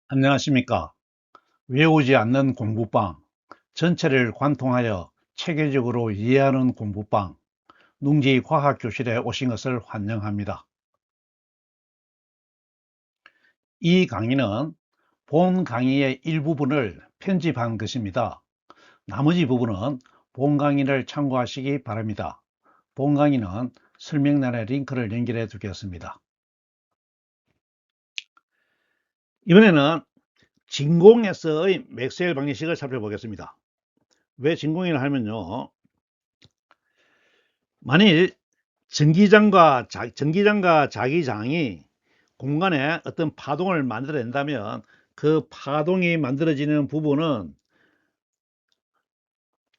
안녕하십니까. 외우지 않는 공부방, 전체를 관통하여 체계적으로 이해하는 공부방, 농지과학교실에 오신 것을 환영합니다. 이 강의는 본 강의의 일부분을 편집한 것입니다. 나머지 부분은 본 강의를 참고하시기 바랍니다. 본 강의는 설명란에 링크를 연결해 두겠습니다. 이번에는 진공에서의 맥스웰 방정식을 살펴보겠습니다. 왜 진공이라 하면요, 만일 전기장과 자기장이 공간에 어떤 파동을 만들어낸다면 그 파동이 만들어지는 부분은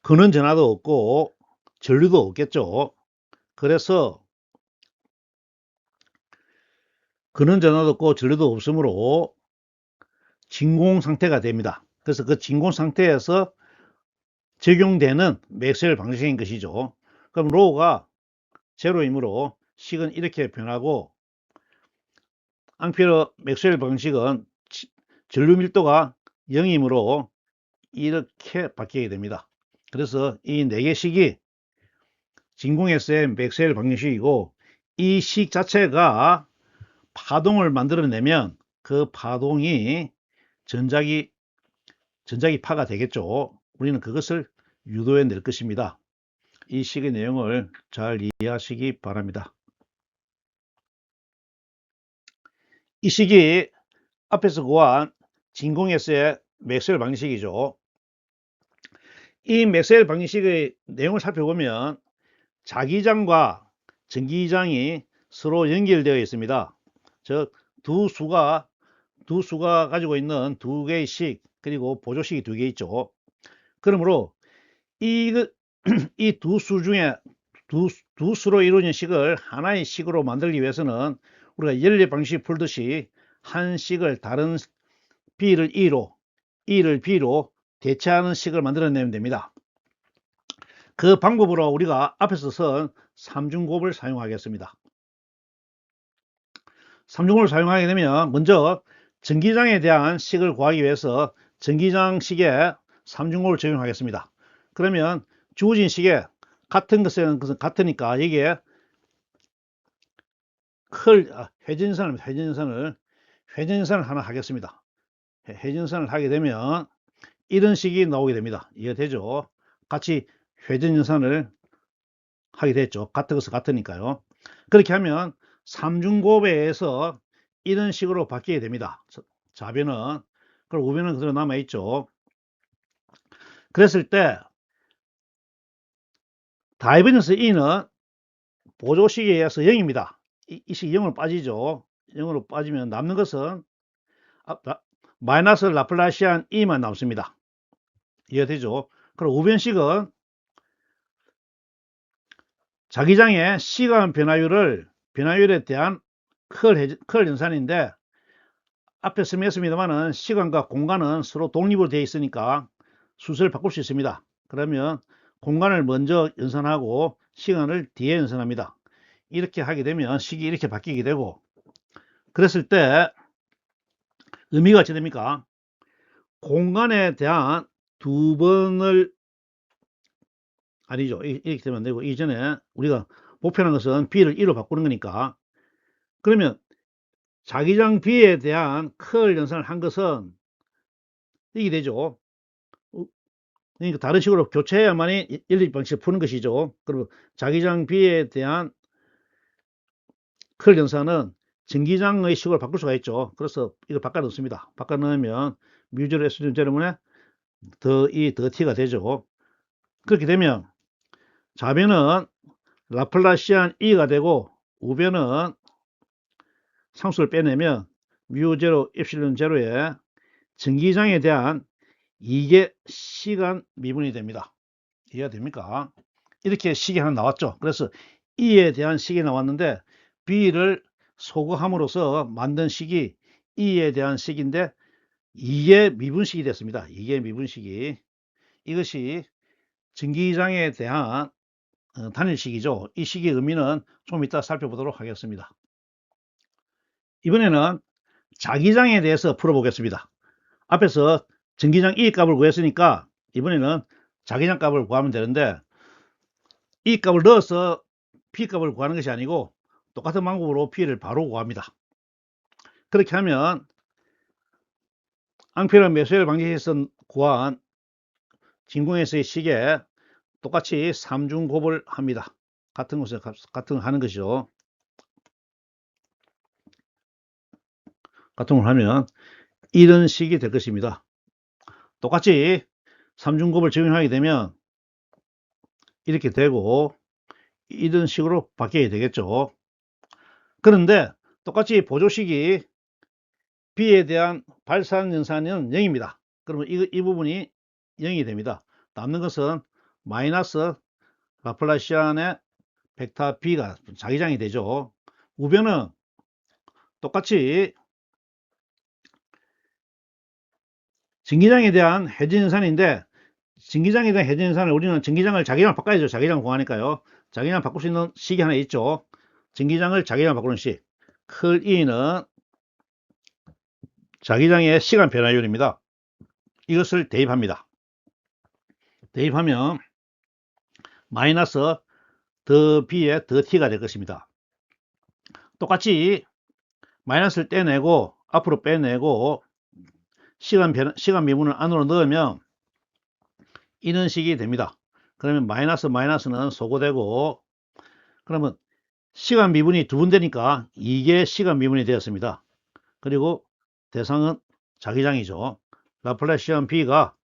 근원 전하도 없고 전류도 없겠죠. 그래서 근원 전하도 없고 전류도 없으므로 진공 상태가 됩니다. 그래서 그 진공 상태에서 적용되는 맥스웰 방정식인 것이죠. 그럼 로우가 제로이므로 식은 이렇게 변하고, 앙피어 맥스웰 방식은 전류 밀도가 0이므로 이렇게 바뀌게 됩니다. 그래서 이 4개식이 진공에서의 맥스웰 방정식이고, 이 식 자체가 파동을 만들어내면 그 파동이 전자기 파가 되겠죠. 우리는 그것을 유도해 낼 것입니다. 이 식의 내용을 잘 이해하시기 바랍니다. 이 식이 앞에서 구한 진공에서의 맥스웰 방정식이죠. 이 맥스웰 방정식의 내용을 살펴보면 자기장과 전기장이 서로 연결되어 있습니다. 즉, 두 수가 가지고 있는 두 개의 식, 그리고 보조식이 두 개 있죠. 그러므로 이 두 수 중에 두 수로 이루어진 식을 하나의 식으로 만들기 위해서는 우리가 연립 방식 풀듯이 한 식을 다른 B를 E로, E를 B로 대체하는 식을 만들어내면 됩니다. 그 방법으로 우리가 앞에서 쓴 삼중곱을 사용하겠습니다. 삼중곱을 사용하게 되면 먼저 전기장에 대한 식을 구하기 위해서 전기장식에 삼중곱을 적용하겠습니다. 그러면 주어진 식에 같은 것은 같으니까 여기에 회전선을 하나 하겠습니다. 회전선을 하게 되면 이런 식이 나오게 됩니다. 이해되죠? 같이 회전선을 하게 됐죠. 같은 것은 같으니까요. 그렇게 하면 삼중곱에서 이런 식으로 바뀌게 됩니다. 좌변은, 그리고 우변은 그대로 남아있죠. 그랬을 때 다이버전스 E는 보조식에 의해서 0입니다. 이 식이 0으로 빠지죠. 0으로 빠지면 남는 것은 마이너스 라플라시안 E만 남습니다. 이해되죠? 그럼 우변식은 자기장의 시간 변화율에 대한 컬 연산인데, 앞에 설명했습니다만은 시간과 공간은 서로 독립으로 되어 있으니까 순서를 바꿀 수 있습니다. 그러면 공간을 먼저 연산하고 시간을 뒤에 연산합니다. 이렇게 하게 되면 식이 이렇게 바뀌게 되고, 그랬을 때 의미가 어찌 됩니까? 공간에 대한 두 번을, 아니죠, 이렇게 되면 안 되고, 이전에 우리가 목표한 것은 B를 E로 바꾸는 거니까, 그러면 자기장 B에 대한 컬 연산을 한 것은 이게 되죠. 그러니까 다른 식으로 교체해야만이 연립 방식을 푸는 것이죠. 그리고 자기장 B에 대한 컬 연산은 전기장의 식으로 바꿀 수가 있죠. 그래서 이걸 바꿔 넣습니다. 바꿔 넣으면 뮤제로 S 제로분의 더 T가 되죠. 그렇게 되면 좌변은 라플라시안 E가 되고, 우변은 상수를 빼내면 뮤제로 엡실론 제로에 전기장에 대한 이게 시간 미분이 됩니다. 이해가 됩니까? 이렇게 식이 하나 나왔죠. 그래서 E에 대한 식이 나왔는데, B를 소거함으로써 만든 식이 E에 대한 식인데, 이게 미분식이 됐습니다. 이게 미분식이. 이것이 전기장에 대한 단일식이죠. 이 식의 의미는 좀 이따 살펴보도록 하겠습니다. 이번에는 자기장에 대해서 풀어보겠습니다. 앞에서 전기장 E 값을 구했으니까 이번에는 자기장 값을 구하면 되는데, E 값을 넣어서 P 값을 구하는 것이 아니고 똑같은 방법으로 P를 바로 구합니다. 그렇게 하면 앙페르 매수율 방정식에서 구한 진공에서의 식에 똑같이 삼중곱을 합니다. 같은 곳에 같은 걸 하는 것이죠. 같은 걸 하면 이런 식이 될 것입니다. 똑같이 삼중곱을 적용하게 되면 이렇게 되고 이런 식으로 바뀌게 되겠죠. 그런데 똑같이 보조식이 B에 대한 발산 연산은 0입니다. 그러면 이 부분이 0이 됩니다. 남는 것은 마이너스 라플라시안의 벡터 B가 자기장이 되죠. 우변은 똑같이 전기장에 대한 해진연산인데, 전기장에 대한 해진연산을 우리는 전기장을 자기장을 바꿔야죠. 자기장을 구하니까요. 자기장을 바꿀 수 있는 식이 하나 있죠. 전기장을 자기장을 바꾸는 식. 클 E는 자기장의 시간 변화율입니다. 이것을 대입합니다. 대입하면 마이너스 더 B에 더 T가 될 것입니다. 똑같이 마이너스를 떼내고 앞으로 빼내고 시간 미분을 안으로 넣으면 이런 식이 됩니다. 그러면 마이너스는 소거되고, 그러면 시간 미분이 두 번 되니까 이게 시간 미분이 되었습니다. 그리고 대상은 자기장이죠. 라플라시안 B가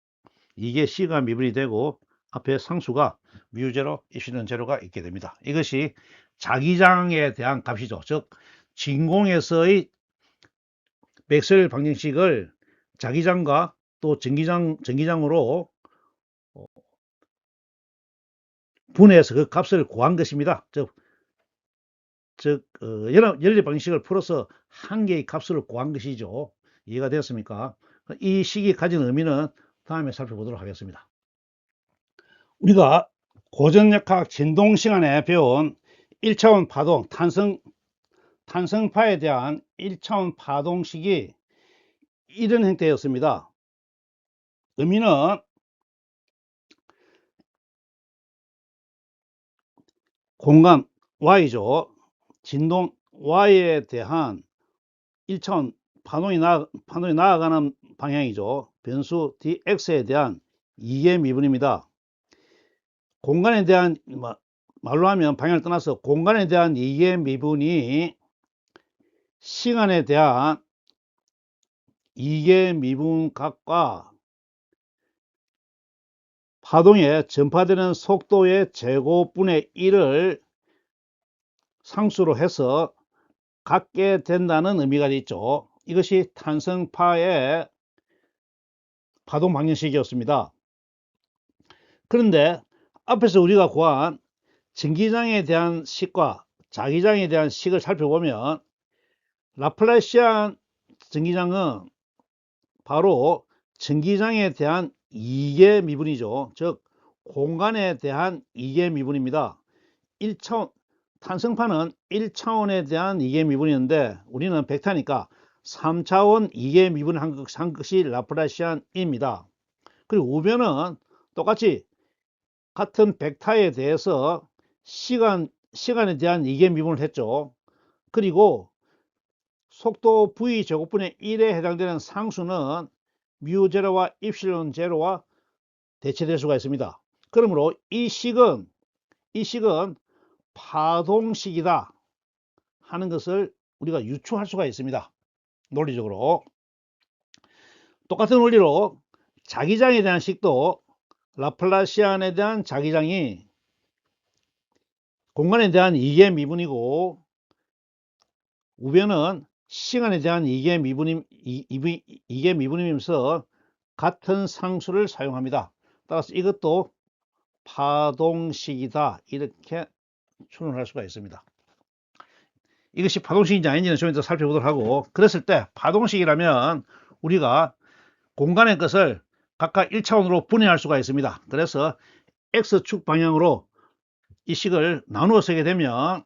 이게 시간 미분이 되고 앞에 상수가 뮤0 입시는 제로가 있게 됩니다. 이것이 자기장에 대한 값이죠. 즉 진공에서의 맥스웰 방정식을 자기장과 또 전기장으로 분해해서 그 값을 구한 것입니다. 즉 연립 방식을 풀어서 한 개의 값을 구한 것이죠. 이해가 되었습니까? 이 식이 가진 의미는 다음에 살펴보도록 하겠습니다. 우리가 고전역학 진동 시간에 배운 1차원 파동 탄성파에 대한 1차원 파동식이 이런 형태였습니다. 의미는 공간 Y죠. 진동 Y에 대한 1차원 파동이 나아가는 방향이죠. 변수 dx에 대한 2의 미분입니다. 공간에 대한, 말로 하면 방향을 떠나서 공간에 대한 2의 미분이 시간에 대한 2의 미분값과 파동에 전파되는 속도의 제곱분의 1을 상수로 해서 갖게 된다는 의미가 있죠. 이것이 탄성파의 파동 방정식이었습니다. 그런데 앞에서 우리가 구한 전기장에 대한 식과 자기장에 대한 식을 살펴보면 라플라시안 전기장은 바로 전기장에 대한 2의 미분이죠. 즉 공간에 대한 2의 미분입니다. 1차원 탄성파는 1차원에 대한 2의 미분이었는데 우리는 벡터니까 3차원 2의 미분을 한 것이 라플라시안입니다. 그리고 우변은 똑같이 같은 벡터에 대해서 시간에 대한 2의 미분을 했죠. 그리고 속도 v 제곱분의 1에 해당되는 상수는 뮤0와 입실론 제로와 대체될 수가 있습니다. 그러므로 이 식은 파동식이다 하는 것을 우리가 유추할 수가 있습니다. 논리적으로. 똑같은 원리로 자기장에 대한 식도 라플라시안에 대한 자기장이 공간에 대한 2의 미분이고 우변은 시간에 대한 2의 미분이면서 같은 상수를 사용합니다. 따라서 이것도 파동식이다 이렇게 추론할 수가 있습니다. 이것이 파동식인지 아닌지는 좀 이따 살펴보도록 하고, 그랬을 때 파동식이라면 우리가 공간의 것을 각각 1차원으로 분해할 수가 있습니다. 그래서 X축 방향으로 이 식을 나누어 쓰게 되면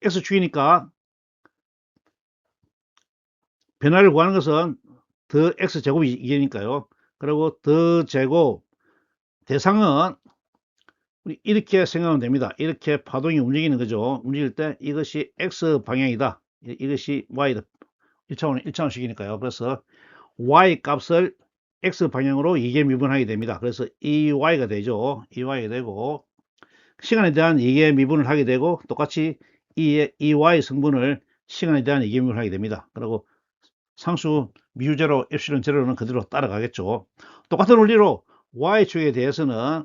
X축이니까 변화를 구하는 것은 더 x 제곱이 2개니까요. 그리고 더 제곱 대상은 우리 이렇게 생각하면 됩니다. 이렇게 파동이 움직이는 거죠. 움직일 때 이것이 x 방향이다. 이것이 y다. 1차원식이니까요. 그래서 y 값을 x 방향으로 2개 미분하게 됩니다. 그래서 EY가 되죠. EY가 되고 시간에 대한 2개 미분을 하게 되고 똑같이 EY 성분을 시간에 대한 2개 미분을 하게 됩니다. 그리고 상수 μ0, epsilon 0는 그대로 따라가겠죠. 똑같은 원리로 y축에 대해서는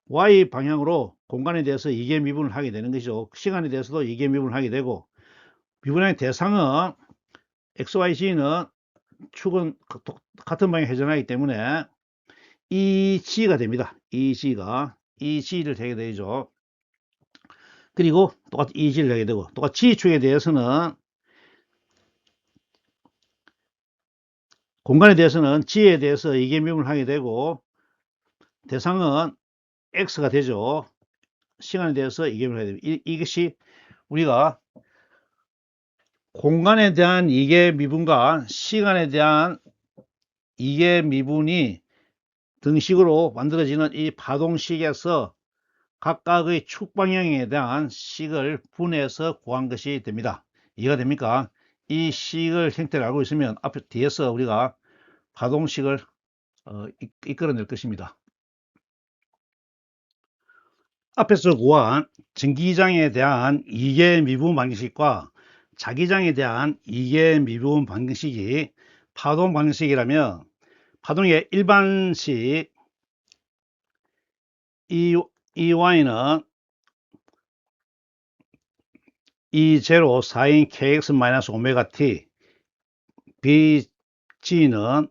y 방향으로 공간에 대해서 2개 미분을 하게 되는 것이죠. 시간에 대해서도 2개 미분을 하게 되고 미분의 대상은 XYZ는 축은 같은 방향에 회전하기 때문에 EG가 됩니다. EG를 되게 되죠. 그리고 똑같이 EG를 하게 되고 똑같이 G축에 대해서는 공간에 대해서는 G에 대해서 2개 미분을 하게 되고 대상은 X가 되죠. 시간에 대해서 2개 미분을 하게 됩니다. 이것이 우리가 공간에 대한 2개 미분과 시간에 대한 2개 미분이 등식으로 만들어지는 이 파동식에서 각각의 축 방향에 대한 식을 분해해서 구한 것이 됩니다. 이해가 됩니까? 이 식을 형태를 알고 있으면 앞에 뒤에서 우리가 파동식을 이끌어낼 것입니다. 앞에서 구한 전기장에 대한 2개 미분 방정식과 자기장에 대한 2개 미분 방정식이 파동 방정식이라면 파동의 일반식 EY는 E0 sin kx 오메가 t, BG는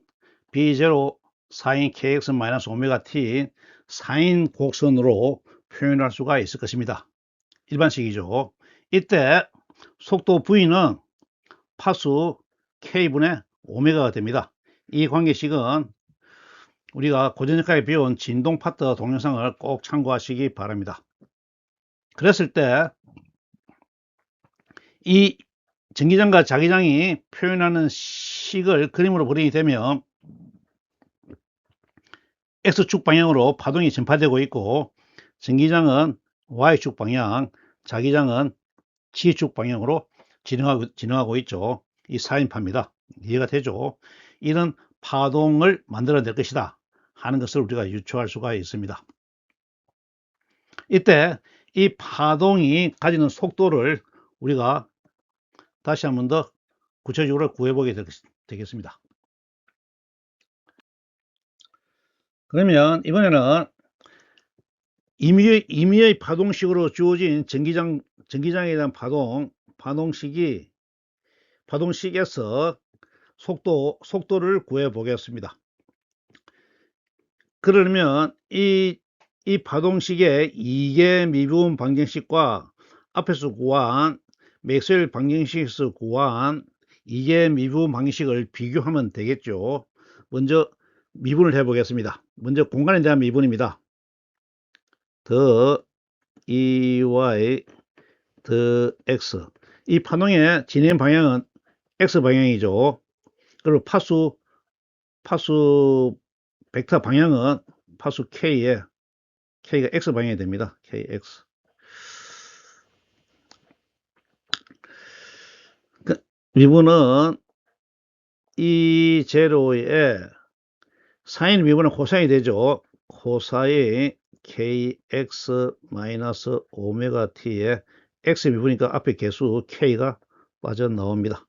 B0 sin kx 오메가 t 사인 곡선으로 표현할 수가 있을 것입니다. 일반식이죠. 이때 속도 V는 파수 K분의 오메가가 됩니다. 이 관계식은 우리가 고전역학에 배운 진동 파트 동영상을 꼭 참고하시기 바랍니다. 그랬을 때 이 전기장과 자기장이 표현하는 식을 그림으로 그리게 되면 X축 방향으로 파동이 전파되고 있고 전기장은 Y축 방향, 자기장은 G축 방향으로 진행하고 있죠. 이 사인파입니다. 이해가 되죠? 이런 파동을 만들어낼 것이다 하는 것을 우리가 유추할 수가 있습니다. 이때 이 파동이 가지는 속도를 우리가 다시 한 번 더 구체적으로 구해보게 되겠습니다. 그러면 이번에는 임의의 파동식으로 주어진 전기장에 대한 파동식에서 속도를 구해 보겠습니다. 그러면 이 파동식의 2개 미분 방정식과 앞에서 구한 맥스웰 방정식에서 구한 2개 미분 방정식을 비교하면 되겠죠. 먼저 미분을 해 보겠습니다. 먼저 공간에 대한 미분입니다. 더 EY 더 X. 이 파동의 진행 방향은 X 방향이죠. 그리고 파수 벡터 방향은 파수 K가 X 방향이 됩니다. KX. 미분은 이 제로의 사인 미분은 코사인이 되죠. 코사인 KX 마이너스 오메가 T의 X 미분이니까 앞에 개수 K가 빠져나옵니다.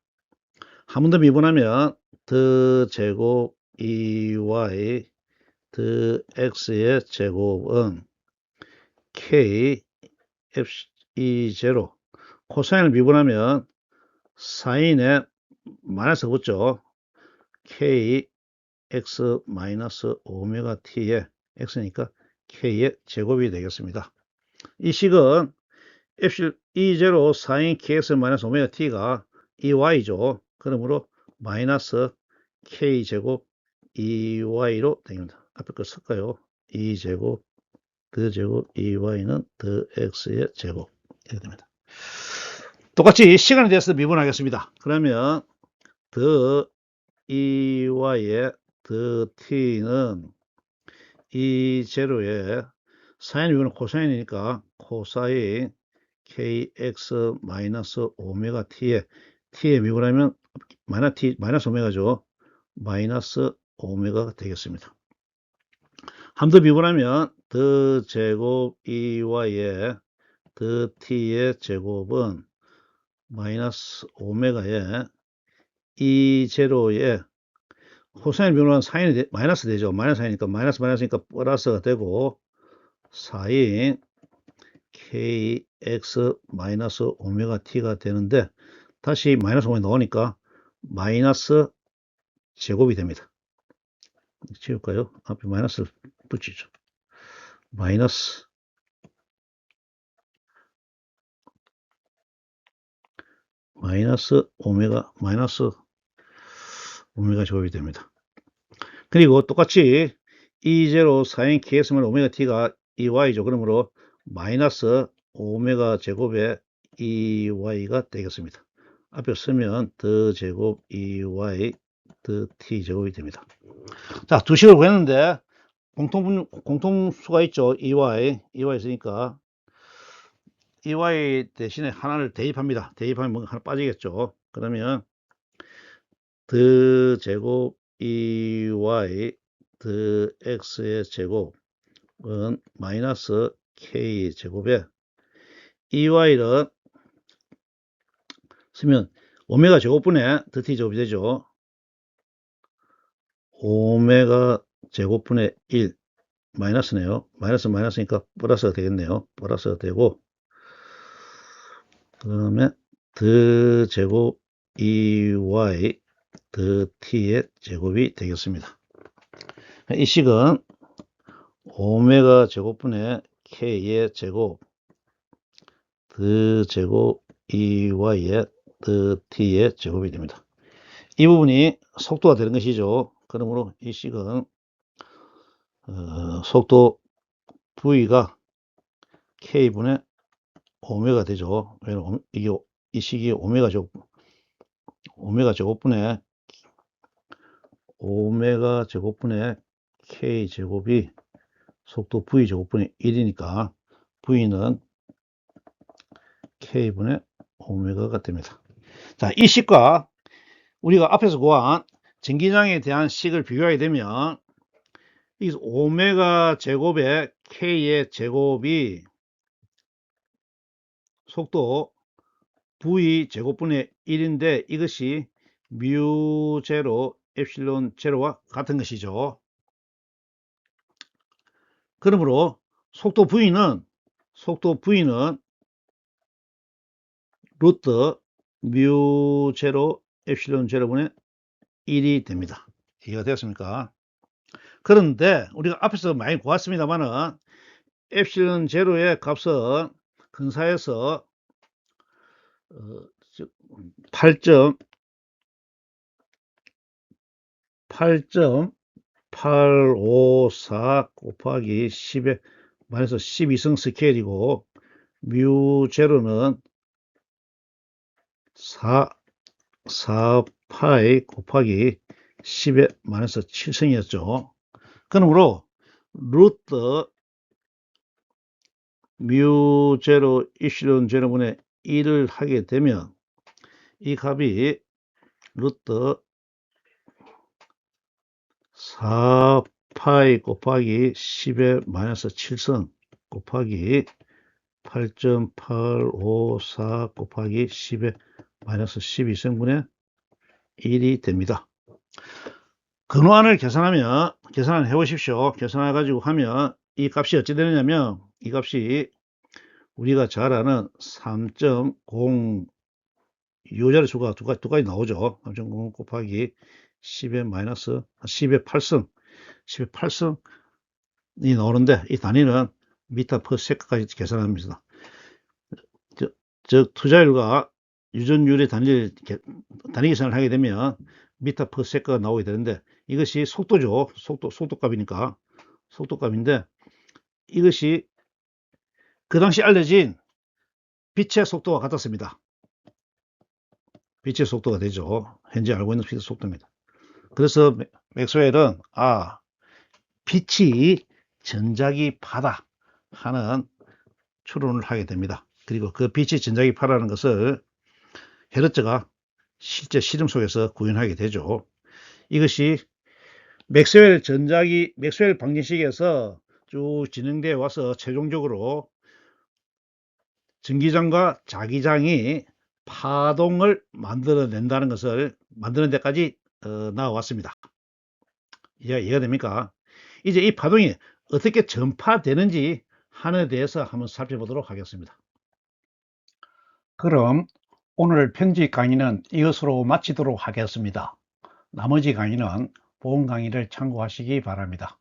한 번 더 미분하면 더 제곱 EY 더 X의 제곱은 K F2제로 코사인을 미분하면 사인에 마이너스 붙죠. K X 마이너스 오메가 T의 X니까 K의 제곱이 되겠습니다. 이 식은 E0 사인 KX 마이너스 오메가 T가 EY죠. 그러므로 마이너스 K제곱 EY로 됩니다. 앞에 거 섞어요. E제곱 더 제곱 EY는 더 X의 제곱 이렇게 됩니다. 똑같이 시간에 대해서 미분하겠습니다. 그러면 더 EY의 더 T는 이 제로의 사인 이거는 코사인이니까 코사인 KX 마이너스 오메가 T의 미분하면 마이너스 오메가죠. 마이너스 오메가가 되겠습니다. 한 더 미분하면 더 제곱 EY의 더 T의 제곱은 마이너스 오메가의 이 제로의 코사인 변화는 사인이 마이너스 되죠. 마이너스이니까 마이너스니까 플러스가 되고 사인 kx 마이너스 오메가 t가 되는데 다시 마이너스 오메가 나오니까 마이너스 제곱이 됩니다. 지울까요? 앞에 마이너스를 붙이죠. 마이너스 오메가 제곱이 됩니다. 그리고 똑같이 E0 사인 kx만 오메가 t가 EY죠. 그러므로 마이너스 오메가 제곱의 EY가 되겠습니다. 앞에 쓰면 더 제곱 EY 더 T 제곱이 됩니다. 자, 두 식을 구했는데 공통수가 있죠. EY 있으니까 EY 대신에 하나를 대입합니다. 대입하면 뭔가 하나 빠지겠죠. 그러면 더 제곱 EY 더 X의 제곱은 마이너스 K 제곱에 EY를 쓰면 오메가 제곱분의 더 T 제곱이 되죠. 오메가 제곱분의 1 마이너스네요. 마이너스니까 플러스가 되겠네요. 플러스가 되고 그다음에 더 제곱 EY 더 T의 제곱이 되겠습니다. 이 식은 오메가 제곱분의 K의 제곱 더 제곱 EY의 더 T의 제곱이 됩니다. 이 부분이 속도가 되는 것이죠. 그러므로 이 식은 속도 V가 K분의 오메가 되죠. 왜냐면 이 식이 오메가 제곱분의 K 제곱이 속도 V 제곱분의 1이니까 V는 K분의 오메가가 됩니다. 자, 이 식과 우리가 앞에서 구한 전기장에 대한 식을 비교하게 되면 이 오메가 제곱의 K의 제곱이 속도 V 제곱분의 1인데 이것이 뮤 제로 엡실론 제로와 같은 것이죠. 그러므로 속도 V는 루트 뮤 제로 엡실론 제로분의 1이 됩니다. 이해가 되었습니까? 그런데 우리가 앞에서 많이 보았습니다만은 엡실론 제로의 값은 근사에서 8.854 곱하기 10의 마이너스 12성 스케일이고 뮤 제로는 4파이 곱하기 10의 마이너스 7성이었죠. 그러므로 루트 뮤 제로 이실론 제로분의 1을 하게 되면 이 값이 루트 4파이 곱하기 10의 마이너스 7성 곱하기 8.854 곱하기 10의 마이너스 12성분의 1이 됩니다. 근호안을 계산을 해보십시오. 계산해 가지고 하면 이 값이 어찌 되느냐면 이 값이 우리가 잘 아는 3.0 요자리 수가 두 가지 나오죠. 3.0 곱하기 10의 마이너스 10의 8승이 나오는데 이 단위는 미터 퍼 세컨까지 계산합니다. 즉 투자율과 유전율의 단위 계산을 하게 되면 미터 퍼 세컨가 나오게 되는데 이것이 속도죠. 속도값이니까 속도값인데 이것이 그 당시 알려진 빛의 속도와 같았습니다. 빛의 속도가 되죠. 현재 알고 있는 빛의 속도입니다. 그래서 맥스웰은 빛이 전자기파다 하는 추론을 하게 됩니다. 그리고 그 빛이 전자기파라는 것을 헤르츠가 실제 실험 속에서 구현하게 되죠. 이것이 맥스웰 방정식에서 쭉 진행되어 와서 최종적으로 전기장과 자기장이 파동을 만들어낸다는 것을 만드는 데까지 나와왔습니다. 이해가 됩니까? 이제 이 파동이 어떻게 전파되는지 하는 데 대해서 한번 살펴보도록 하겠습니다. 그럼 오늘 편집 강의는 이것으로 마치도록 하겠습니다. 나머지 강의는 본 강의를 참고하시기 바랍니다.